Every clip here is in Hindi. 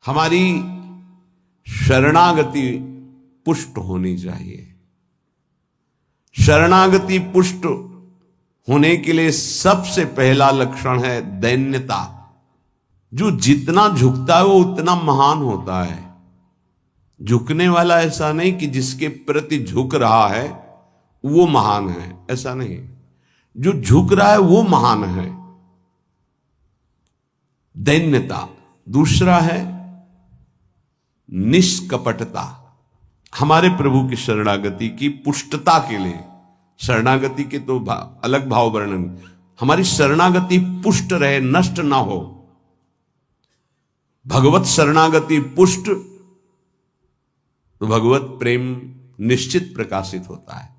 हमारी शरणागति पुष्ट होनी चाहिए। शरणागति पुष्ट होने के लिए सबसे पहला लक्षण है दैन्यता। जो जितना झुकता है वो उतना महान होता है। झुकने वाला ऐसा नहीं कि जिसके प्रति झुक रहा है वो महान है, ऐसा नहीं। जो झुक रहा है वो महान है, दैन्यता। दूसरा है निष्कपटता। हमारे प्रभु की शरणागति की पुष्टता के लिए, शरणागति के तो अलग भाव वर्णन, हमारी शरणागति पुष्ट रहे, नष्ट ना हो। भगवत शरणागति पुष्ट तो भगवत प्रेम निश्चित प्रकाशित होता है।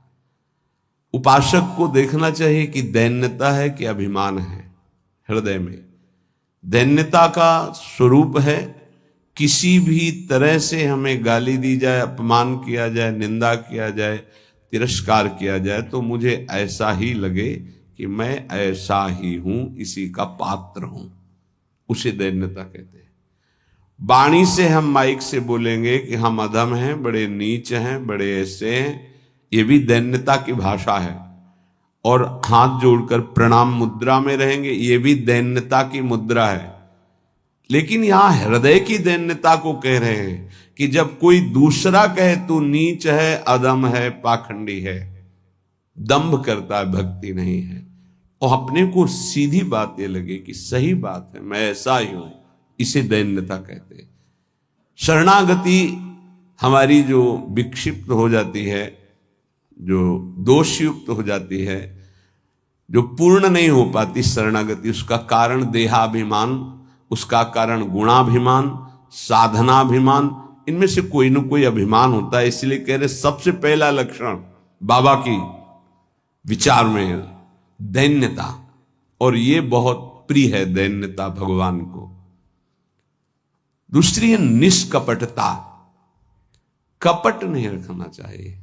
उपासक को देखना चाहिए कि दैन्यता है कि अभिमान है हृदय में। दैन्यता का स्वरूप है किसी भी तरह से हमें गाली दी जाए, अपमान किया जाए, निंदा किया जाए, तिरस्कार किया जाए तो मुझे ऐसा ही लगे कि मैं ऐसा ही हूं, इसी का पात्र हूं। उसे दैन्यता कहते हैं। वाणी से हम माइक से बोलेंगे कि हम अधम हैं, बड़े नीच हैं, बड़े ऐसे हैं, ये भी दैन्यता की भाषा है। और हाथ जोड़कर प्रणाम मुद्रा में रहेंगे, ये भी दैन्यता की मुद्रा है। लेकिन यहां हृदय की दैन्यता को कह रहे हैं कि जब कोई दूसरा कहे तू नीच है, अधम है, पाखंडी है, दंभ करता है, भक्ति नहीं है, और अपने को सीधी बात ये लगे कि सही बात है, मैं ऐसा ही हूं, इसे दैन्यता कहते हैं। शरणागति हमारी जो विक्षिप्त हो जाती है, जो दोषयुक्त हो जाती है, जो पूर्ण नहीं हो पाती शरणागति, उसका कारण देहाभिमान, उसका कारण गुणाभिमान, साधनाभिमान, इनमें से कोई न कोई अभिमान होता है। इसलिए कह रहे सबसे पहला लक्षण बाबा की विचार में दैन्यता, और ये बहुत प्रिय है दैन्यता भगवान को। दूसरी है निष्कपटता। कपट नहीं रखना चाहिए।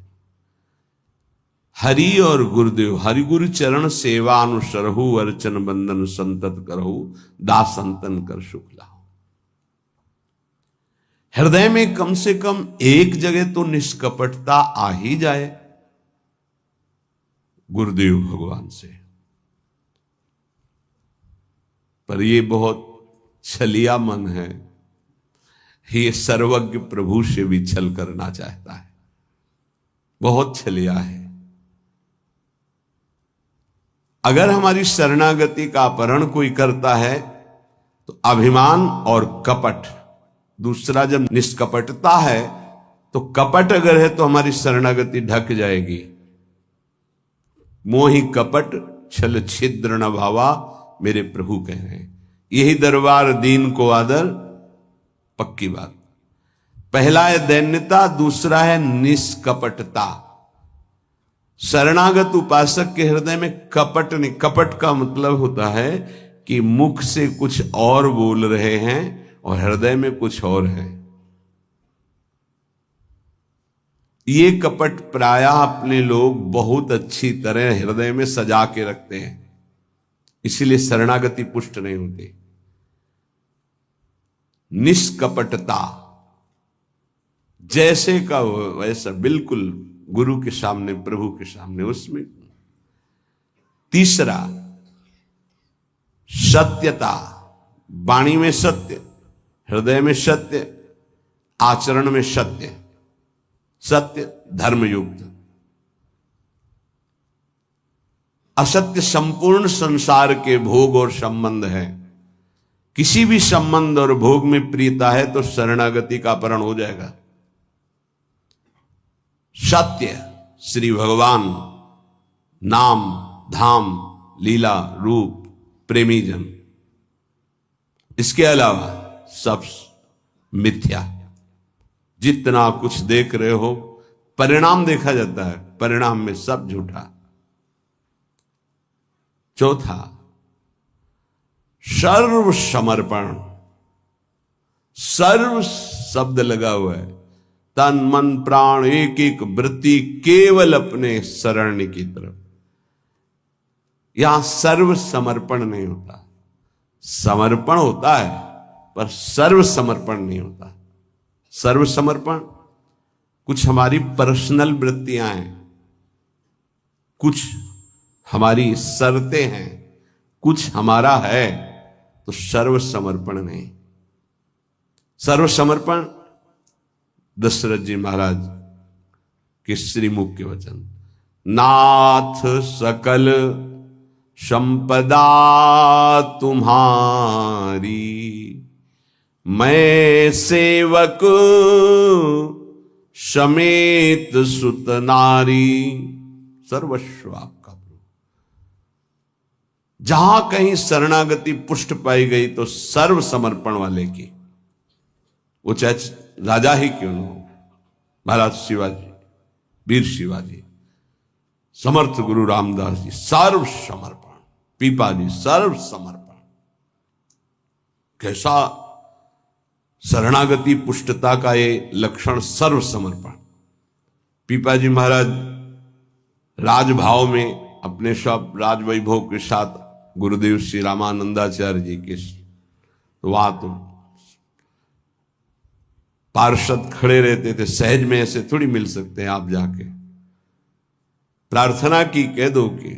हरि और गुरुदेव, हरि गुरु चरण सेवा अनुसरहु, अर्चन बंदन संतत करहु, दास संतन कर सुख लाओ। हृदय में कम से कम एक जगह तो निष्कपटता आ ही जाए गुरुदेव भगवान से। पर ये बहुत छलिया मन है, ये सर्वज्ञ प्रभु से भी छल करना चाहता है, बहुत छलिया है। अगर हमारी शरणागति का अपहरण कोई करता है तो अभिमान और कपट। दूसरा जब निष्कपटता है तो कपट अगर है तो हमारी शरणागति ढक जाएगी। मोहि कपट छल छिद्र न भावा, मेरे प्रभु कह रहे हैं। यही दरबार दीन को आदर, पक्की बात। पहला है दैन्यता, दूसरा है निष्कपटता। शरणागत उपासक के हृदय में कपट नहीं। कपट का मतलब होता है कि मुख से कुछ और बोल रहे हैं और हृदय में कुछ और है। ये कपट प्रायः अपने लोग बहुत अच्छी तरह हृदय में सजा के रखते हैं, इसीलिए शरणागति पुष्ट नहीं होती। निष्कपटता, जैसे का वैसा, बिल्कुल गुरु के सामने, प्रभु के सामने, उसमें। तीसरा सत्यता। वाणी में सत्य, हृदय में सत्य, आचरण में सत्य, सत्य धर्मयुक्त। असत्य संपूर्ण संसार के भोग और संबंध है। किसी भी संबंध और भोग में प्रियता है तो शरणागति का अपहरण हो जाएगा। सत्य श्री भगवान, नाम, धाम, लीला, रूप, प्रेमी जन। इसके अलावा सब मिथ्या। जितना कुछ देख रहे हो परिणाम देखा जाता है, परिणाम में सब झूठा। चौथा सर्व समर्पण। सर्व शब्द लगा हुआ है, तन मन प्राण एक एक वृत्ति केवल अपने शरण की तरफ। यहां सर्व समर्पण नहीं होता, समर्पण होता है पर सर्व समर्पण नहीं होता। सर्व समर्पण कुछ हमारी पर्सनल वृत्तियां हैं, कुछ हमारी शर्तें हैं, कुछ हमारा है, तो सर्व समर्पण नहीं। सर्व समर्पण दशरथ जी महाराज के श्रीमुख के वचन, नाथ सकल संपदा तुम्हारी, मैं सेवक समेत सुत नारी, सर्वस्व आपका प्रभु। जहां कहीं शरणागति पुष्ट पाई गई तो सर्व समर्पण वाले की, वो चाहे राजा ही क्यों न हो, महाराज शिवाजी, वीर शिवाजी, समर्थ गुरु रामदास जी, सर्व समर्पण, पीपा जी सर्व समर्पण। कैसा शरणागति पुष्टता का ये लक्षण, सर्व समर्पण। पीपा जी महाराज राजभाव में अपने सब राजवैभव के साथ गुरुदेव श्री रामानंदाचार्य जी के, तो वहां तो पार्षद खड़े रहते थे, सहज में ऐसे थोड़ी मिल सकते हैं। आप जाके प्रार्थना की, कह दो कि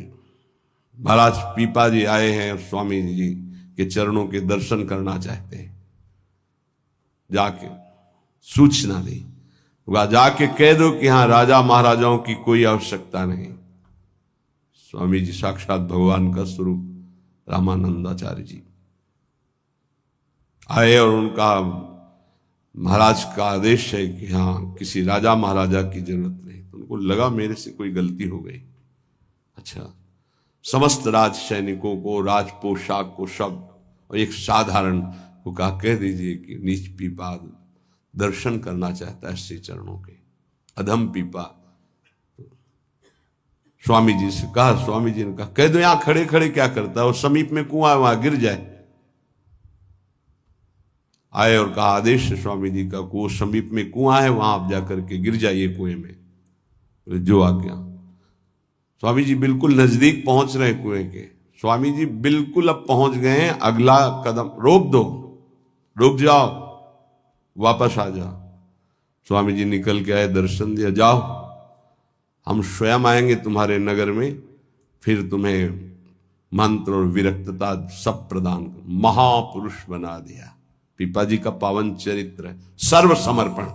महाराज पीपा जी आए हैं और स्वामी जी के चरणों के दर्शन करना चाहते हैं, जाके सूचना दी, वह जाके कह दो कि हाँ राजा महाराजाओं की कोई आवश्यकता नहीं। स्वामी जी साक्षात भगवान का स्वरूप रामानंदाचार्य जी आए और उनका महाराज का आदेश है कि हाँ किसी राजा महाराजा की जरूरत नहीं। तो उनको लगा मेरे से कोई गलती हो गई। अच्छा, समस्त राज सैनिकों को, राज पोशाक को, सब, और एक साधारण को कहा कह दीजिए कि नीच पीपा दर्शन करना चाहता है श्री चरणों के। अधम पीपा स्वामी जी से कहा, स्वामी जी ने कहा कह दो यहां खड़े खड़े क्या करता है, और समीप में कुआं है वहां गिर जाए। आए और कहा आदेश है स्वामी जी का, वो समीप में कुआं है वहां आप जाकर के गिर जाइए कुएं में। जो आज्ञा। स्वामी जी बिल्कुल नजदीक पहुंच रहे कुएं के। स्वामी जी बिल्कुल अब पहुंच गए हैं, अगला कदम रोक दो, रुक जाओ, वापस आ जाओ। स्वामी जी निकल के आए, दर्शन दिया, जाओ हम स्वयं आएंगे तुम्हारे नगर में, फिर तुम्हें मंत्र और विरक्तता सब प्रदान कर। महापुरुष बना दिया। पीपा जी का पावन चरित्र है, सर्व समर्पण,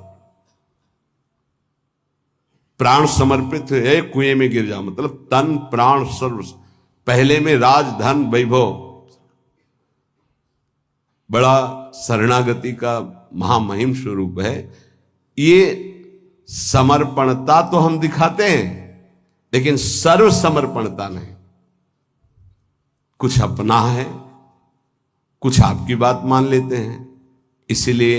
प्राण समर्पित है, कुएं में गिर जा, मतलब तन प्राण सर्व। पहले में राज धन वैभव, बड़ा शरणागति का महामहिम स्वरूप है। ये समर्पणता तो हम दिखाते हैं, लेकिन सर्व समर्पणता नहीं। कुछ अपना है, कुछ आपकी बात मान लेते हैं, इसीलिए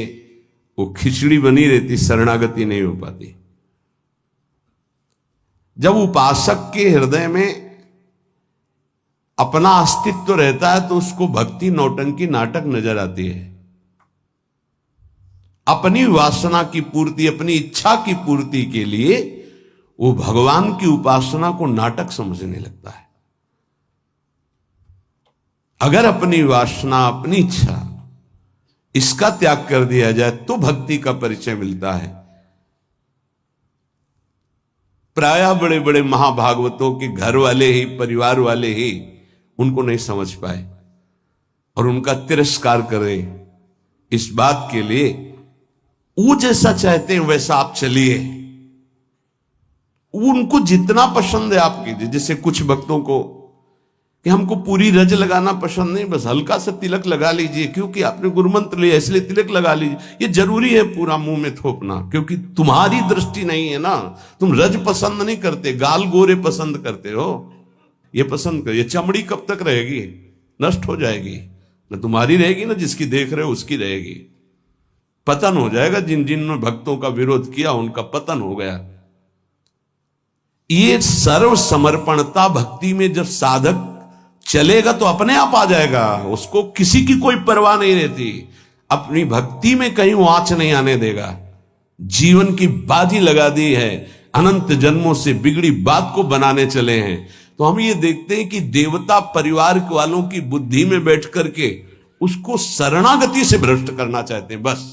वो खिचड़ी बनी रहती, शरणागति नहीं हो पाती। जब उपासक के हृदय में अपना अस्तित्व रहता है तो उसको भक्ति नौटंकी नाटक नजर आती है। अपनी वासना की पूर्ति, अपनी इच्छा की पूर्ति के लिए वो भगवान की उपासना को नाटक समझने लगता है। अगर अपनी वासना, अपनी इच्छा, इसका त्याग कर दिया जाए तो भक्ति का परिचय मिलता है। प्रायः बड़े बड़े महाभागवतों के घर वाले ही, परिवार वाले ही उनको नहीं समझ पाए और उनका तिरस्कार करें। इस बात के लिए वो जैसा चाहते हैं वैसा आप चलिए, उनको जितना पसंद है आप कीजिए। जैसे कुछ भक्तों को कि हमको पूरी रज लगाना पसंद नहीं, बस हल्का सा तिलक लगा लीजिए, क्योंकि आपने गुरुमंत्र लिया इसलिए तिलक लगा लीजिए। ये जरूरी है पूरा मुंह में थोपना, क्योंकि तुम्हारी दृष्टि नहीं है ना, तुम रज पसंद नहीं करते, गाल गोरे पसंद करते हो। ये पसंद कर, ये चमड़ी कब तक रहेगी, नष्ट हो जाएगी, न तुम्हारी रहेगी ना जिसकी देख रहे हो उसकी रहेगी। पतन हो जाएगा। जिन जिन भक्तों का विरोध किया उनका पतन हो गया। ये सर्व समर्पणता भक्ति में जब साधक चलेगा तो अपने आप आ जाएगा, उसको किसी की कोई परवाह नहीं रहती। अपनी भक्ति में कहीं वो आंच नहीं आने देगा। जीवन की बाजी लगा दी है, अनंत जन्मों से बिगड़ी बात को बनाने चले हैं। तो हम ये देखते हैं कि देवता परिवार वालों की बुद्धि में बैठ करके उसको शरणागति से भ्रष्ट करना चाहते हैं। बस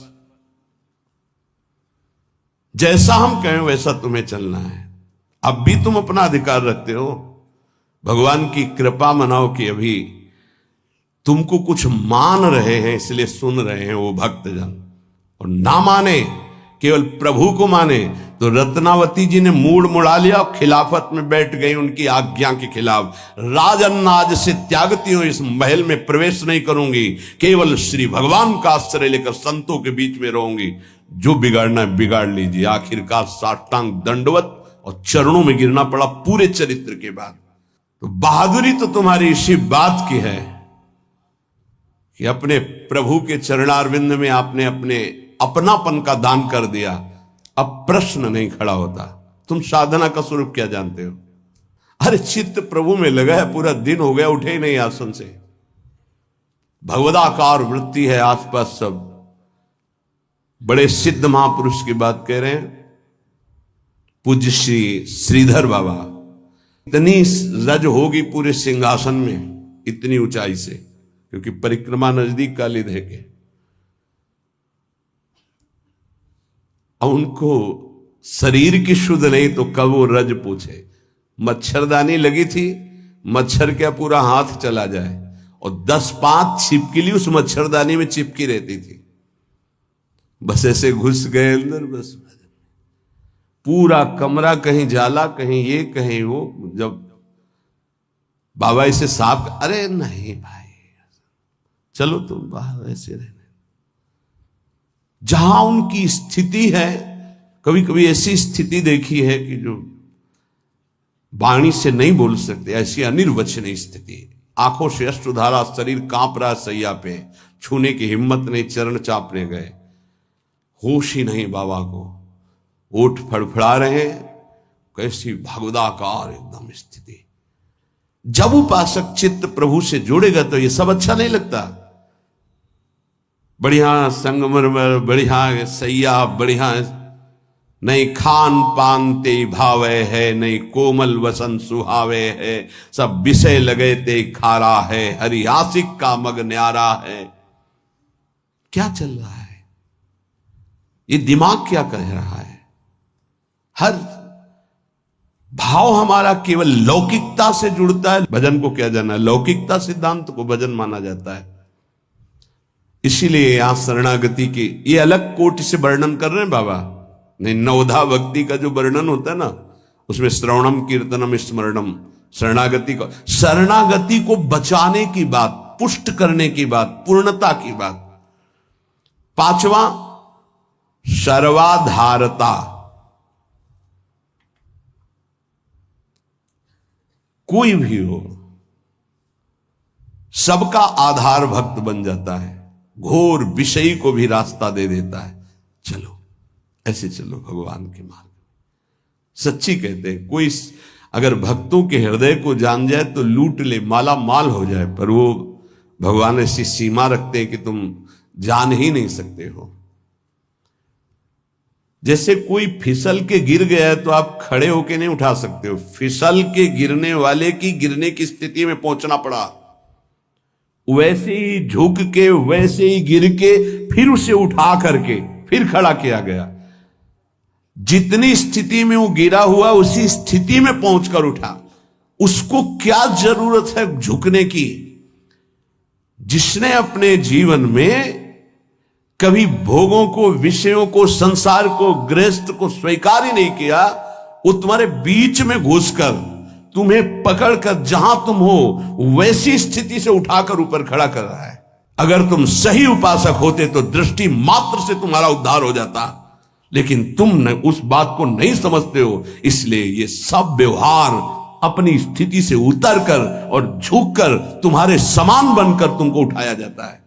जैसा हम कहें वैसा तुम्हें चलना है। अब भी तुम अपना अधिकार रखते हो, भगवान की कृपा मनाओ कि अभी तुमको कुछ मान रहे हैं इसलिए सुन रहे हैं वो भक्तजन, और ना माने केवल प्रभु को माने तो रत्नावती जी ने मूड मुड़ा लिया और खिलाफत में बैठ गई उनकी आज्ञा के खिलाफ। राजन्नाज से त्यागती हूं, इस महल में प्रवेश नहीं करूंगी, केवल श्री भगवान का आश्रय लेकर संतों के बीच में रहूंगी। जो बिगाड़ना है बिगाड़ लीजिए। आखिरकार साष्टांग दंडवत और चरणों में गिरना पड़ा पूरे चरित्र के बाद। तो बहादुरी तो तुम्हारी इसी बात की है कि अपने प्रभु के चरणारविंद में आपने अपने अपनापन का दान कर दिया। अब प्रश्न नहीं खड़ा होता, तुम साधना का स्वरूप क्या जानते हो? अरे चित्त प्रभु में लगा है, पूरा दिन हो गया उठे ही नहीं आसन से। भगवदाकार वृत्ति है आसपास सब। बड़े सिद्ध महापुरुष की बात कह रहे हैं, पूज्य श्री श्रीधर बाबा। इतनी रज होगी पूरे सिंहासन में, इतनी ऊंचाई से, क्योंकि परिक्रमा नजदीक काली दे के। अब उनको शरीर की शुद्ध नहीं तो कब वो रज पूछे। मच्छरदानी लगी थी, मच्छर क्या पूरा हाथ चला जाए, और 10-5 छिपकली उस मच्छरदानी में चिपकी रहती थी। बस ऐसे घुस गए अंदर, बस पूरा कमरा कहीं जाला, कहीं ये कहीं वो। जब बाबा इसे साफ, अरे नहीं भाई चलो तुम बाहर ऐसे रहने। जहां उनकी स्थिति है, कभी कभी ऐसी स्थिति देखी है कि जो वाणी से नहीं बोल सकते, ऐसी अनिर्वचनीय स्थिति। आंखों से अश्रुधारा, शरीर कांप रहा सैया पे, छूने की हिम्मत नहीं, चरण चापने गए, होश ही नहीं बाबा को, ओठ फड़फड़ा रहे हैं। कैसी भगवदाकार एकदम स्थिति। जब उपासक चित्त प्रभु से जोड़ेगा तो ये सब अच्छा नहीं लगता। बढ़िया संगमरमर, बढ़िया सैया, बढ़िया नहीं खान पान ते भावे है, नहीं कोमल वसन सुहावे है, सब विषय लगे ते खारा है, हरि आशिक का मग न्यारा है। क्या चल रहा है? ये दिमाग क्या कह रहा है? हर भाव हमारा केवल लौकिकता से जुड़ता है। भजन को क्या जाना है? लौकिकता सिद्धांत को भजन माना जाता है। इसीलिए यहां शरणागति की ये अलग कोटि से वर्णन कर रहे हैं बाबा। नहीं, नवधा भक्ति का जो वर्णन होता है ना, उसमें श्रवणम कीर्तनम स्मरणम, शरणागति को बचाने की बात, पुष्ट करने की बात, पूर्णता की बात। 5वां सर्वाधारता। कोई भी हो, सबका आधार भक्त बन जाता है, घोर विषयी को भी रास्ता दे देता है। चलो ऐसे चलो भगवान के मार्ग में। सच्ची कहते हैं, कोई अगर भक्तों के हृदय को जान जाए तो लूट ले, माला माल हो जाए, पर वो भगवान ऐसी सीमा रखते हैं कि तुम जान ही नहीं सकते हो। जैसे कोई फिसल के गिर गया है तो आप खड़े होके नहीं उठा सकते हो, फिसल के गिरने वाले की गिरने की स्थिति में पहुंचना पड़ा। वैसे ही झुक के, वैसे ही गिर के, फिर उसे उठा करके फिर खड़ा किया गया। जितनी स्थिति में वो गिरा हुआ उसी स्थिति में पहुंचकर उठा। उसको क्या जरूरत है झुकने की? जिसने अपने जीवन में कभी भोगों को, विषयों को, संसार को, गृहस्थ को स्वीकार ही नहीं किया, वो तुम्हारे बीच में घुसकर तुम्हें पकड़कर जहां तुम हो वैसी स्थिति से उठाकर ऊपर खड़ा कर रहा है। अगर तुम सही उपासक होते तो दृष्टि मात्र से तुम्हारा उद्धार हो जाता, लेकिन तुम उस बात को नहीं समझते हो। इसलिए ये सब व्यवहार अपनी स्थिति से उतरकर और झुककर तुम्हारे समान बनकर तुमको उठाया जाता है।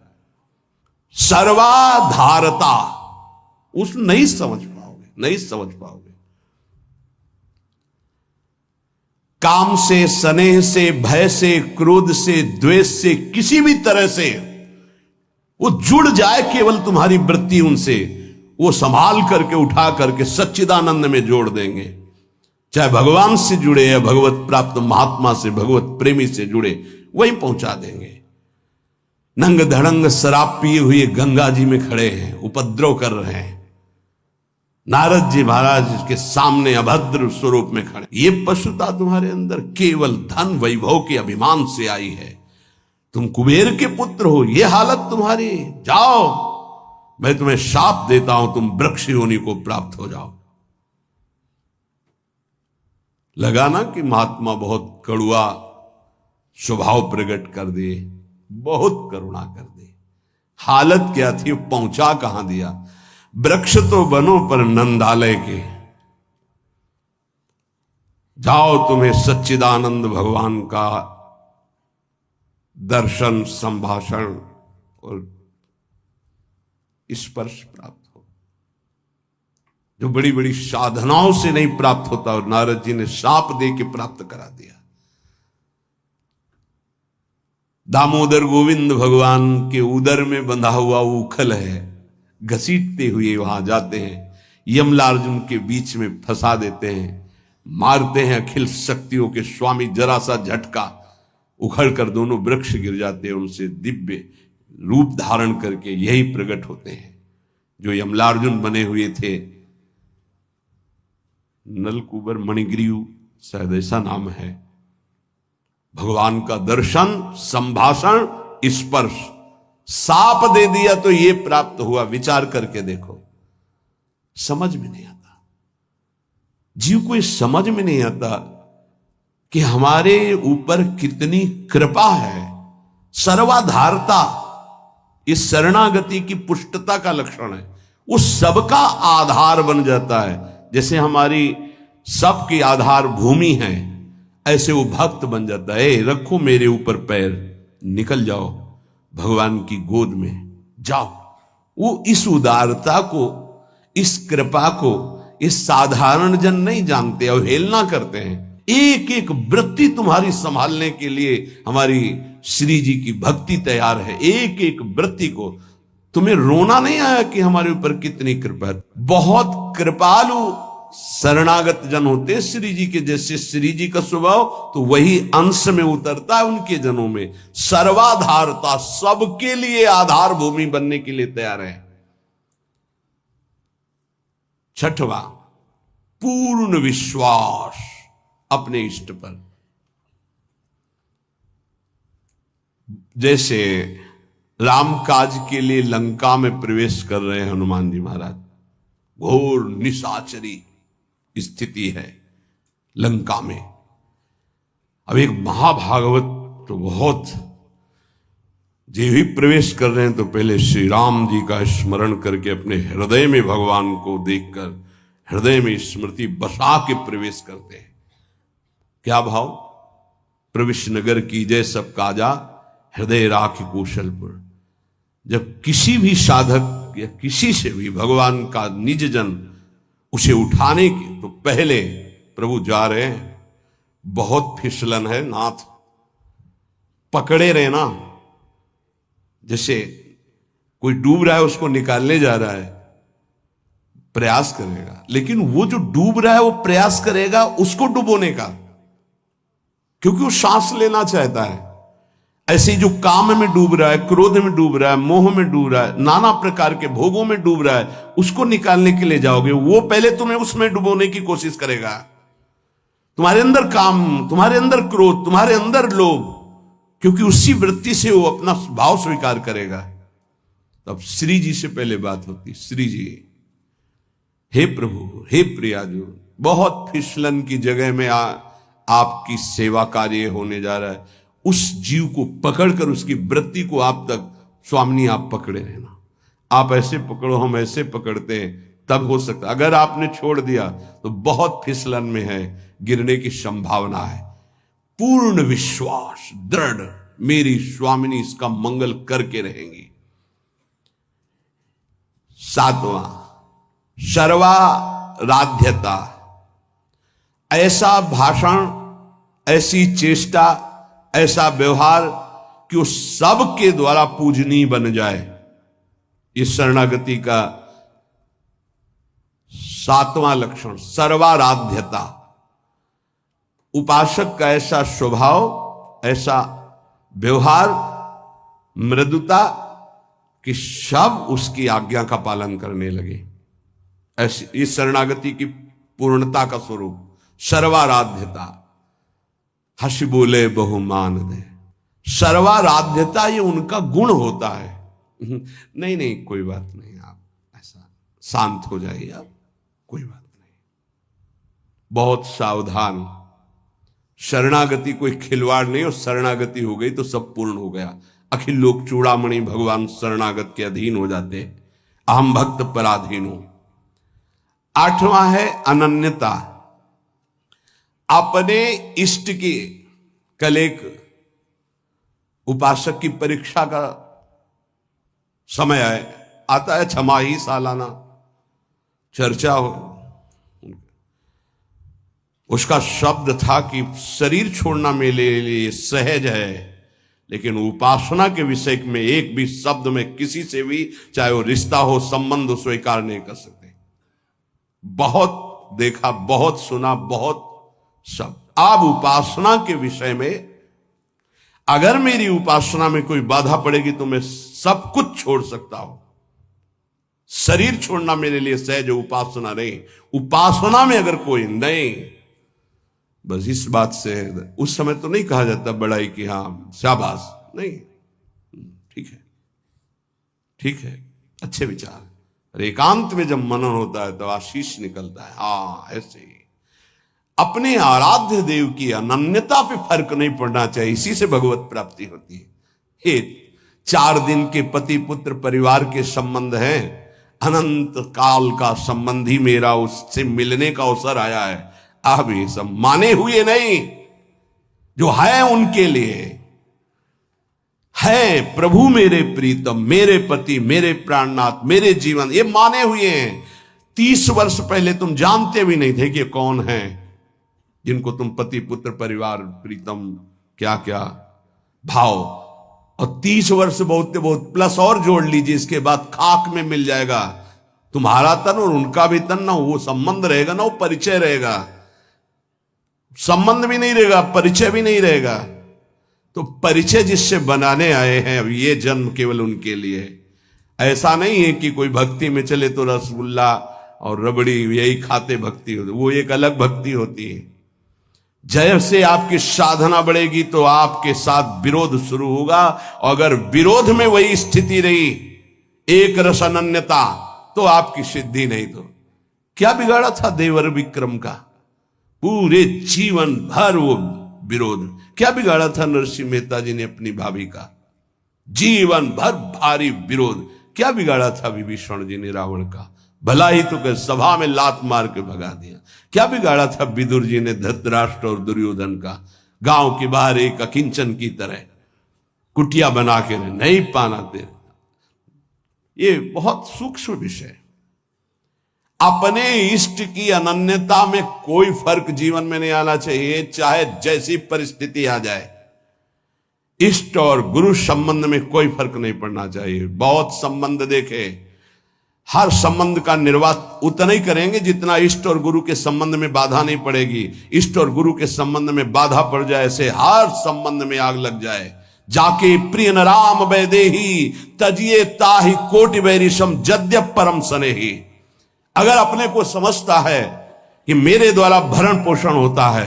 सर्वाधारता उस नहीं समझ पाओगे, नहीं समझ पाओगे। काम से, स्नेह से, भय से, क्रोध से, द्वेष से, किसी भी तरह से वो जुड़ जाए केवल तुम्हारी वृत्ति उनसे, वो संभाल करके उठा करके सच्चिदानंद में जोड़ देंगे। चाहे भगवान से जुड़े या भगवत प्राप्त महात्मा से, भगवत प्रेमी से जुड़े, वहीं पहुंचा देंगे। नंग धड़ंग शराब पिए हुए गंगा जी में खड़े हैं, उपद्रव कर रहे हैं। नारद जी महाराज के सामने अभद्र स्वरूप में खड़े। ये पशुता तुम्हारे अंदर केवल धन वैभव के अभिमान से आई है। तुम कुबेर के पुत्र हो, ये हालत तुम्हारी। जाओ, मैं तुम्हें शाप देता हूं, तुम वृक्ष योनि को प्राप्त हो जाओ। लगा ना कि महात्मा बहुत कड़ुआ स्वभाव प्रकट कर दिए, बहुत करुणा कर दी। हालत क्या थी, पहुंचा कहां दिया। वृक्ष तो बनो पर नंदालय के। जाओ, तुम्हें सच्चिदानंद भगवान का दर्शन, संभाषण और स्पर्श प्राप्त हो, जो बड़ी बड़ी साधनाओं से नहीं प्राप्त होता। और नारद जी ने शाप दे के प्राप्त करा दिया। दामोदर गोविंद भगवान के उदर में बंधा हुआ उखल है, घसीटते हुए वहां जाते हैं, यमलार्जुन के बीच में फंसा देते हैं, मारते हैं अखिल शक्तियों के स्वामी। जरा सा झटका, उखड़कर दोनों वृक्ष गिर जाते हैं। उनसे दिव्य रूप धारण करके यही प्रकट होते हैं जो यमलार्जुन बने हुए थे। नलकुबर मणिग्रीव शायद ऐसा नाम है। भगवान का दर्शन, संभाषण, स्पर्श, साप दे दिया तो ये प्राप्त हुआ। विचार करके देखो, समझ में नहीं आता। जीव को समझ में नहीं आता कि हमारे ऊपर कितनी कृपा है। सर्वाधारता इस शरणागति की पुष्टता का लक्षण है। वो सबका आधार बन जाता है। जैसे हमारी सबकी आधार भूमि है, ऐसे वो भक्त बन जाता है। रखो मेरे ऊपर पैर, निकल जाओ भगवान की गोद में जाओ। वो इस उदारता को, इस कृपा को इस साधारण जन नहीं जानते, अवहेलना करते हैं। एक एक वृत्ति तुम्हारी संभालने के लिए हमारी श्री जी की भक्ति तैयार है। एक एक वृत्ति को तुम्हें रोना नहीं आया कि हमारे ऊपर कितनी कृपा है। बहुत कृपालु शरणागत जन होते श्री जी के। जैसे श्री जी का स्वभाव तो वही अंश में उतरता है उनके जनों में। सर्वाधारता, सबके लिए आधार भूमि बनने के लिए तैयार है। छठवां, पूर्ण विश्वास अपने इष्ट पर। जैसे राम काज के लिए लंका में प्रवेश कर रहे हैं हनुमान जी महाराज। घोर निशाचरी स्थिति है लंका में। अब एक महाभागवत तो बहुत, जे भी प्रवेश कर रहे हैं तो पहले श्री राम जी का स्मरण करके अपने हृदय में भगवान को देखकर हृदय में स्मृति बसा के प्रवेश करते हैं। क्या भाव? प्रविश नगर की जय सब काजा, हृदय राखी कौशलपुर। जब किसी भी साधक या किसी से भी भगवान का निज जन उसे उठाने के तो पहले प्रभु जा रहे हैं, बहुत फिसलन है नाथ, पकड़े रहना। जैसे कोई डूब रहा है उसको निकालने जा रहा है, प्रयास करेगा, लेकिन वो जो डूब रहा है वो प्रयास करेगा उसको डुबोने का, क्योंकि वो सांस लेना चाहता है। ऐसे जो काम में डूब रहा है, क्रोध में डूब रहा है, मोह में डूब रहा है, नाना प्रकार के भोगों में डूब रहा है, उसको निकालने के लिए जाओगे, वो पहले तुम्हें उसमें डुबोने की कोशिश करेगा। तुम्हारे अंदर काम, तुम्हारे अंदर क्रोध, तुम्हारे अंदर लोभ, क्योंकि उसी वृत्ति से वो अपना भाव स्वीकार करेगा। तब श्री जी से पहले बात होती, श्री जी, हे प्रभु, हे प्रियाजू, बहुत फिसलन की जगह में आपकी सेवा कार्य होने जा रहा है। उस जीव को पकड़कर उसकी वृत्ति को आप तक, स्वामिनी आप पकड़े रहना। आप ऐसे पकड़ो, हम ऐसे पकड़ते हैं, तब हो सकता। अगर आपने छोड़ दिया तो बहुत फिसलन में है, गिरने की संभावना है। पूर्ण विश्वास, दृढ़, मेरी स्वामिनी इसका मंगल करके रहेंगी। सातवां, सर्वाराध्यता। ऐसा भाषण, ऐसी चेष्टा, ऐसा व्यवहार कि वो सबके द्वारा पूजनीय बन जाए। इस शरणागति का सातवां लक्षण, सर्वाराध्यता। उपासक का ऐसा स्वभाव, ऐसा व्यवहार मृदुता कि सब उसकी आज्ञा का पालन करने लगे। ऐसी इस शरणागति की पूर्णता का स्वरूप सर्वाराध्यता। हंस बोले बहुमान दे। सर्वाराध्यता ये उनका गुण होता है। नहीं नहीं कोई बात नहीं, आप ऐसा शांत हो जाइए, आप कोई बात नहीं। बहुत सावधान। शरणागति कोई खिलवाड़ नहीं, और शरणागति हो गई तो सब पूर्ण हो गया। अखिल लोक चूड़ामणि भगवान शरणागत के अधीन हो जाते। अहम भक्त पराधीन हो। 8वां है अनन्यता। अपने इष्ट की, कल एक उपासक की परीक्षा का समय आता है, छमाही सालाना चर्चा हो। उसका शब्द था कि शरीर छोड़ना मेरे लिए सहज है, लेकिन उपासना के विषय में एक भी शब्द में किसी से भी, चाहे वो रिश्ता हो, संबंध हो, स्वीकार नहीं कर सकते। बहुत देखा, बहुत सुना, बहुत सब। अब उपासना के विषय में अगर मेरी उपासना में कोई बाधा पड़ेगी तो मैं सब कुछ छोड़ सकता हूं। शरीर छोड़ना मेरे लिए सहज, उपासना नहीं। उपासना में अगर कोई नहीं, बस इस बात से उस समय तो नहीं कहा जाता बड़ाई कि हाँ शाबाश, नहीं, ठीक है, ठीक है, अच्छे विचार। और एकांत में जब मनन होता है तो आशीष निकलता है। हाँ ऐसे ही अपने आराध्य देव की अनन्यता पे फर्क नहीं पड़ना चाहिए, इसी से भगवत प्राप्ति होती है। हे 4 दिन के पति पुत्र परिवार के संबंध हैं, अनंत काल का संबंधी मेरा उससे मिलने का अवसर आया है। अब ये सब माने हुए नहीं, जो है उनके लिए है। प्रभु मेरे प्रीतम, मेरे पति, मेरे प्राणनाथ, मेरे जीवन, ये माने हुए हैं। 30 वर्ष पहले तुम जानते भी नहीं थे कि कौन है जिनको तुम पति पुत्र परिवार प्रीतम क्या क्या भाव, और 30 वर्ष बहुत बहुत प्लस और जोड़ लीजिए, इसके बाद खाक में मिल जाएगा तुम्हारा तन और उनका भी तन। ना वो संबंध रहेगा, ना वो परिचय रहेगा। संबंध भी नहीं रहेगा, परिचय भी नहीं रहेगा। तो परिचय जिससे बनाने आए हैं, अब ये जन्म केवल उनके लिए। ऐसा नहीं है कि कोई भक्ति में चले तो रसगुल्ला और रबड़ी यही खाते भक्ति होती, वो एक अलग भक्ति होती है। जैसे आपकी साधना बढ़ेगी तो आपके साथ विरोध शुरू होगा, और अगर विरोध में वही स्थिति रही, एक रस अनन्यता, तो आपकी सिद्धि नहीं। तो क्या बिगाड़ा था देवर विक्रम का? पूरे जीवन भर वो विरोध। क्या बिगाड़ा था नरसिंह मेहता जी ने अपनी भाभी का? जीवन भर भारी विरोध। क्या बिगाड़ा था विभीषण जी ने रावण का? भला ही तो कह सभा में लात मार के भगा दिया। क्या बिगाड़ा था विदुर जी ने धृतराष्ट्र और दुर्योधन का? गांव के बाहर एक अकिंचन की तरह कुटिया बना के नहीं पाना दे। ये बहुत सूक्ष्म विषय। अपने इष्ट की अनन्यता में कोई फर्क जीवन में नहीं आना चाहिए, चाहे जैसी परिस्थिति आ जाए। इष्ट और गुरु संबंध में कोई फर्क नहीं पड़ना चाहिए। बहुत संबंध देखे, हर संबंध का निर्वाह उतना ही करेंगे जितना इष्ट और गुरु के संबंध में बाधा नहीं पड़ेगी। इष्ट और गुरु के संबंध में बाधा पड़ जाए से हर संबंध में आग लग जाए। जाके प्रिय न राम वैदेही तजिए ताहि कोटि वैरिशम जद्यप परम सनेही। अगर अपने को समझता है कि मेरे द्वारा भरण पोषण होता है,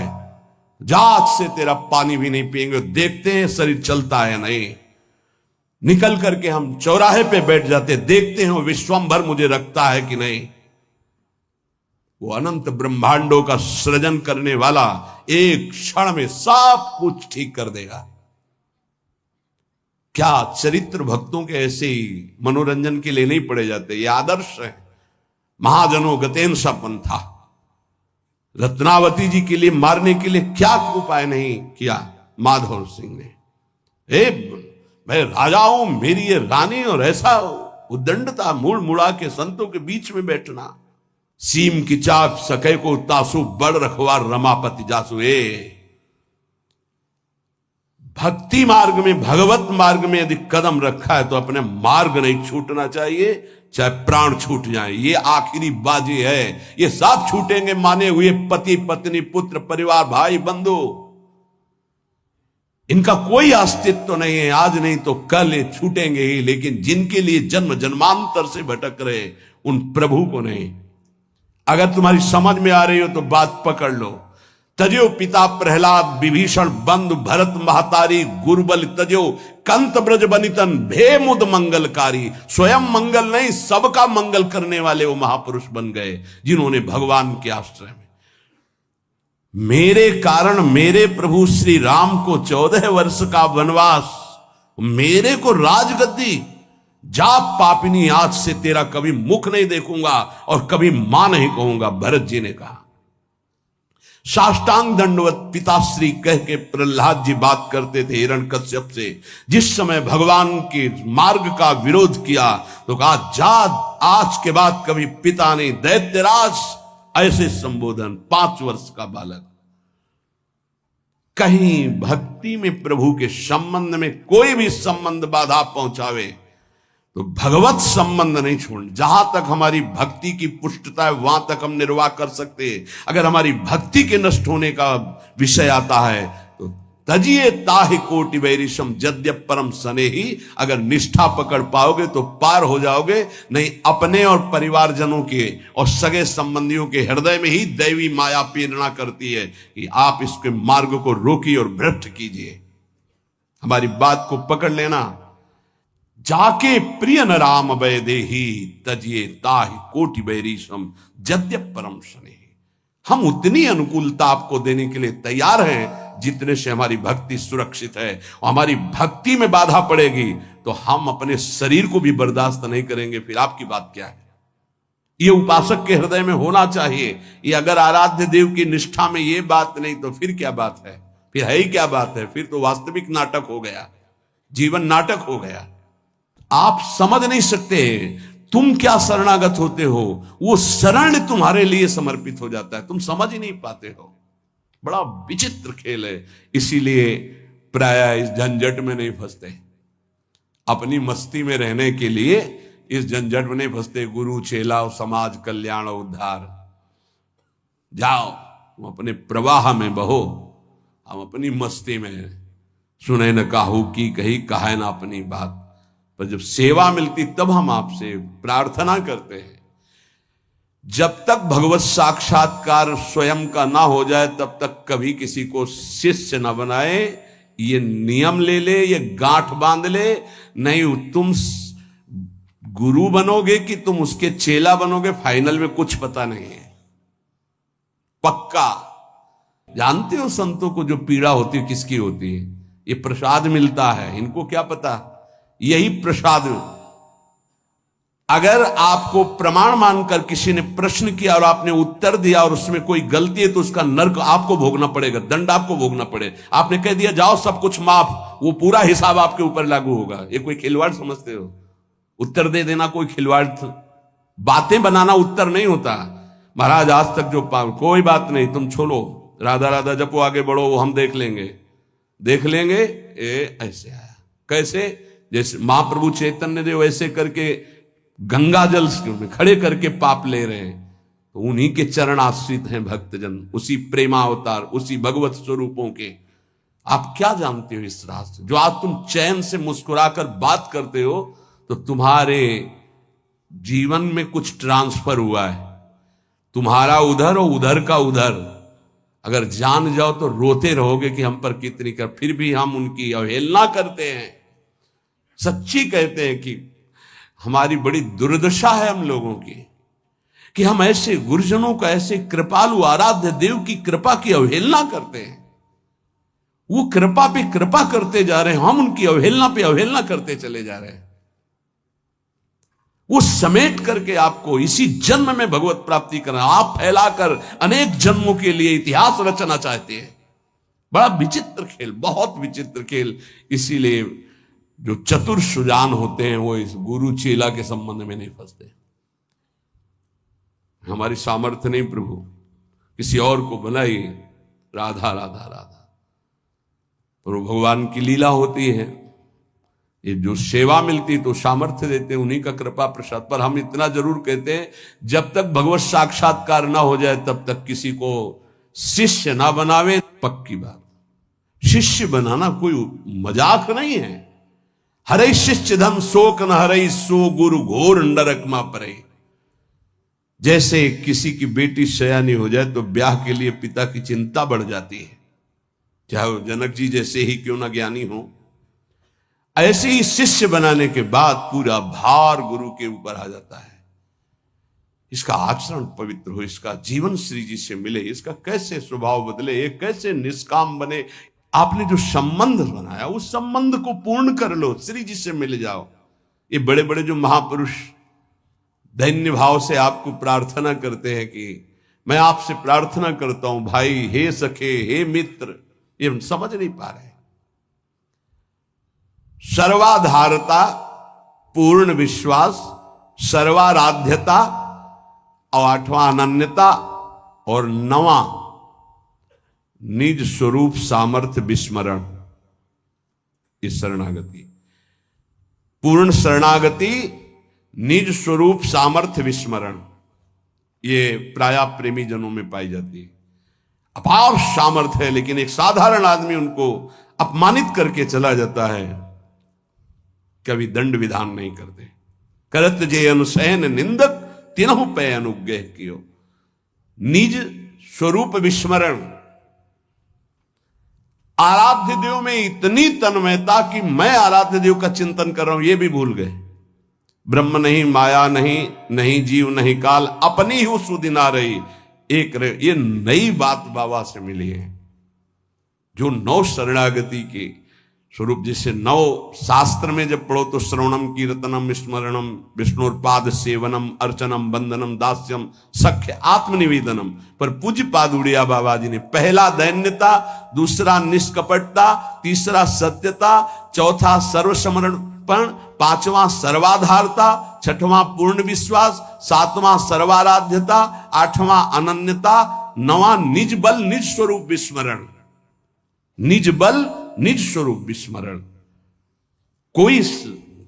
जात से तेरा पानी भी नहीं पिएंगे, देखते हैं शरीर चलता है नहीं। निकल करके हम चौराहे पे बैठ जाते, देखते हैं विश्वंभर मुझे रखता है कि नहीं। वो अनंत ब्रह्मांडों का सृजन करने वाला एक क्षण में सब कुछ ठीक कर देगा। क्या चरित्र भक्तों के ऐसे ही मनोरंजन के लिए नहीं पड़े जाते? ये आदर्श है। महाजनों गतेन सपन था। रत्नावती जी के लिए मारने के लिए क्या उपाय नहीं किया माधव सिंह ने। मैं राजा हूं, मेरी ये रानी, और ऐसा उद्दंडता, मूड़ मुड़ा के संतों के बीच में बैठना। सीम की चाप सके को तासु बड़ रखवार रमापति जासु। भक्ति मार्ग में, भगवत मार्ग में यदि कदम रखा है तो अपने मार्ग नहीं छूटना चाहिए, चाहे प्राण छूट जाए। ये आखिरी बाजी है। ये सब छूटेंगे माने हुए पति पत्नी पुत्र परिवार भाई बंधु। इनका कोई अस्तित्व नहीं है, आज नहीं तो कल ये छूटेंगे ही, लेकिन जिनके लिए जन्म जन्मांतर से भटक रहे उन प्रभु को नहीं। अगर तुम्हारी समझ में आ रही हो तो बात पकड़ लो। तजो पिता प्रहलाद विभीषण बंधु भरत महतारी गुरुबल तजो कंत ब्रज बनितन भे मुद मंगलकारी। स्वयं मंगल नहीं, सबका मंगल करने वाले वो महापुरुष बन गए जिन्होंने भगवान के आश्रय में मेरे कारण मेरे प्रभु श्री राम को 14 वर्ष का वनवास, मेरे को राजगद्दी, जा पापिनी आज से तेरा कभी मुख नहीं देखूंगा और कभी मां नहीं कहूंगा, भरत जी ने कहा। साष्टांग दंडवत पिताश्री कह के प्रहलाद जी बात करते थे हिरण्यकश्यप से। जिस समय भगवान के मार्ग का विरोध किया तो कहा जा आज के बाद कभी पिता नहीं, दैत्यराज, ऐसे संबोधन। 5 वर्ष का बालक। कहीं भक्ति में प्रभु के संबंध में कोई भी संबंध बाधा पहुंचावे तो भगवत संबंध नहीं छोड़। जहां तक हमारी भक्ति की पुष्टता है वहां तक हम निर्वाह कर सकते हैं। अगर हमारी भक्ति के नष्ट होने का विषय आता है तो तजिए ताहि कोटि वैरिशम यद्यप परम स्नेही। अगर निष्ठा पकड़ पाओगे तो पार हो जाओगे, नहीं अपने और परिवारजनों के और सगे संबंधियों के हृदय में ही दैवी माया प्रेरणा करती है कि आप इसके मार्ग को रोकिए और भ्रष्ट कीजिए। हमारी बात को पकड़ लेना। जाके प्रिय न राम वैदेही तजिए ताहि कोटि वैरिशम यद्यप परम स्नेही। हम उतनी अनुकूलता आपको देने के लिए तैयार हैं जितने से हमारी भक्ति सुरक्षित है। और हमारी भक्ति में बाधा पड़ेगी तो हम अपने शरीर को भी बर्दाश्त नहीं करेंगे। फिर आपकी बात क्या है? ये उपासक के हृदय में होना चाहिए। ये अगर आराध्य देव की निष्ठा में ये बात नहीं तो फिर क्या बात है? फिर है ही क्या बात है? फिर तो वास्तविक नाटक हो गया, जीवन नाटक हो गया। आप समझ नहीं सकते तुम क्या शरणागत होते हो, वो शरण तुम्हारे लिए समर्पित हो जाता है, तुम समझ ही नहीं पाते हो। बड़ा विचित्र खेल है। इसीलिए प्राय इस झंझट में नहीं फंसते। अपनी मस्ती में रहने के लिए इस झंझट में नहीं फंसते। गुरु चेला और समाज कल्याण और उद्धार, जाओ तुम अपने प्रवाह में बहो, हम अपनी मस्ती में। सुने न काहू की कही कहे ना अपनी बात, पर जब सेवा मिलती तब हम आपसे प्रार्थना करते हैं। जब तक भगवत साक्षात्कार स्वयं का ना हो जाए तब तक कभी किसी को शिष्य न बनाए। ये नियम ले ले, ये गांठ बांध ले। नहीं तुम गुरु बनोगे कि तुम उसके चेला बनोगे, फाइनल में कुछ पता नहीं है। पक्का जानते हो संतों को जो पीड़ा होती है किसकी होती है? ये प्रसाद मिलता है, इनको क्या पता। यही प्रसाद। अगर आपको प्रमाण मानकर किसी ने प्रश्न किया और आपने उत्तर दिया और उसमें कोई गलती है तो उसका नर्क आपको भोगना पड़ेगा, दंड आपको भोगना पड़ेगा। आपने कह दिया जाओ सब कुछ माफ, वो पूरा हिसाब आपके ऊपर लागू होगा। ये कोई खिलवाड़ समझते हो? उत्तर दे देना कोई खिलवाड़? बातें बनाना उत्तर नहीं होता। महाराज आज तक जो कोई बात नहीं, तुम छोड़ो, राधा राधा जपो, आगे बढ़ो, वो हम देख लेंगे। ऐसे आया कैसे? जैसे महाप्रभु चैतन्य देव ऐसे करके गंगा जल में खड़े करके पाप ले रहे हैं, तो उन्हीं के चरण आश्रित हैं भक्तजन, उसी प्रेमावतार, उसी भगवत स्वरूपों के। आप क्या जानते हो इस रास्ते? जो आज तुम चैन से मुस्कुराकर बात करते हो तो तुम्हारे जीवन में कुछ ट्रांसफर हुआ है। तुम्हारा उधर और उधर का उधर। अगर जान जाओ तो रोते रहोगे कि हम पर कितनी कर, फिर भी हम उनकी अवहेलना करते हैं। सच्ची कहते हैं कि हमारी बड़ी दुर्दशा है हम लोगों की कि हम ऐसे गुरुजनों का, ऐसे कृपालु आराध्य देव की कृपा की अवहेलना करते हैं। वो कृपा पे कृपा करते जा रहे हैं, हम उनकी अवहेलना पे अवहेलना करते चले जा रहे हैं। वो समेट करके आपको इसी जन्म में भगवत प्राप्ति करना, आप फैलाकर अनेक जन्मों के लिए इतिहास रचना चाहते हैं। बड़ा विचित्र खेल, बहुत विचित्र खेल। इसीलिए जो चतुर सुजान होते हैं वो इस गुरु चेला के संबंध में नहीं फंसते। हमारी सामर्थ्य नहीं प्रभु, किसी और को बनाइए, राधा राधा राधा। और भगवान की लीला होती है। ये जो सेवा मिलती तो सामर्थ्य देते हैं, उन्हीं का कृपा प्रसाद। पर हम इतना जरूर कहते हैं, जब तक भगवत साक्षात्कार ना हो जाए तब तक किसी को शिष्य ना बनावे। पक्की बात, शिष्य बनाना कोई मजाक नहीं है। हरे शिष्य धम शोक न हरे सो गुरु घोर नरक मा परे। जैसे किसी की बेटी सयानी हो जाए तो ब्याह के लिए पिता की चिंता बढ़ जाती है, चाहे वो जनक जी जैसे ही क्यों ना ज्ञानी हो। ऐसे ही शिष्य बनाने के बाद पूरा भार गुरु के ऊपर आ जाता है। इसका आचरण पवित्र हो, इसका जीवन श्री जी से मिले, इसका कैसे स्वभाव बदले, ये कैसे निष्काम बने। आपने जो संबंध बनाया उस संबंध को पूर्ण कर लो, श्री जी से मिल जाओ। ये बड़े बड़े जो महापुरुष दैन्य भाव से आपको प्रार्थना करते हैं कि मैं आपसे प्रार्थना करता हूं भाई, हे सखे, हे मित्र, ये हम समझ नहीं पा रहे। सर्वाधारता, पूर्ण विश्वास, सर्वाराध्यता और 8वां अनन्यता और 9वां निज स्वरूप सामर्थ्य विस्मरण। इस शरणागति, पूर्ण शरणागति, निज स्वरूप सामर्थ्य विस्मरण, ये प्राय प्रेमी जनों में पाई जाती है। अपार सामर्थ्य है लेकिन एक साधारण आदमी उनको अपमानित करके चला जाता है, कभी दंड विधान नहीं करते। करत जे अनुसैन निंदक तीनों पे अनुग्रह कियो। निज स्वरूप विस्मरण, आराध्य देव में इतनी तन्मयता कि मैं आराध्य देव का चिंतन कर रहा हूं ये भी भूल गए। ब्रह्म नहीं, माया नहीं, नहीं जीव नहीं काल, अपनी ही सुदिना रही एक रहे। ये नई बात बाबा से मिली है, जो 9 शरणागति के स्वरूप। जैसे 9 शास्त्र में जब पढ़ो तो श्रवणम कीर्तनम स्मरणम विष्णुपाद सेवनम अर्चनम वंदनम दास्यम सख्य आत्मनिवेदनम, पर पूज्य पाद उड़िया बाबा जी ने पहला दैन्यता, दूसरा निष्कपटता, तीसरा सत्यता, चौथा सर्वसमर्पण, 5वां सर्वाधारता, 6वां पूर्ण विश्वास, 7वां सर्वाराध्यता, 8वां अनन्यता, 9वां निज बल निज स्वरूप विस्मरण। निज बल निज स्वरूप विस्मरण, कोई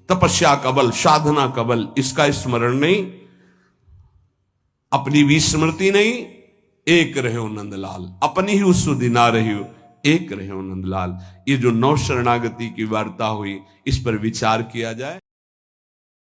तपस्या का बल, साधना का बल, इसका स्मरण नहीं, अपनी विस्मृति नहीं। एक रहे हो नंदलाल, अपनी ही उस दिना रही हो, एक रहे हो नंदलाल। ये जो 9 शरणागति की वार्ता हुई, इस पर विचार किया जाए।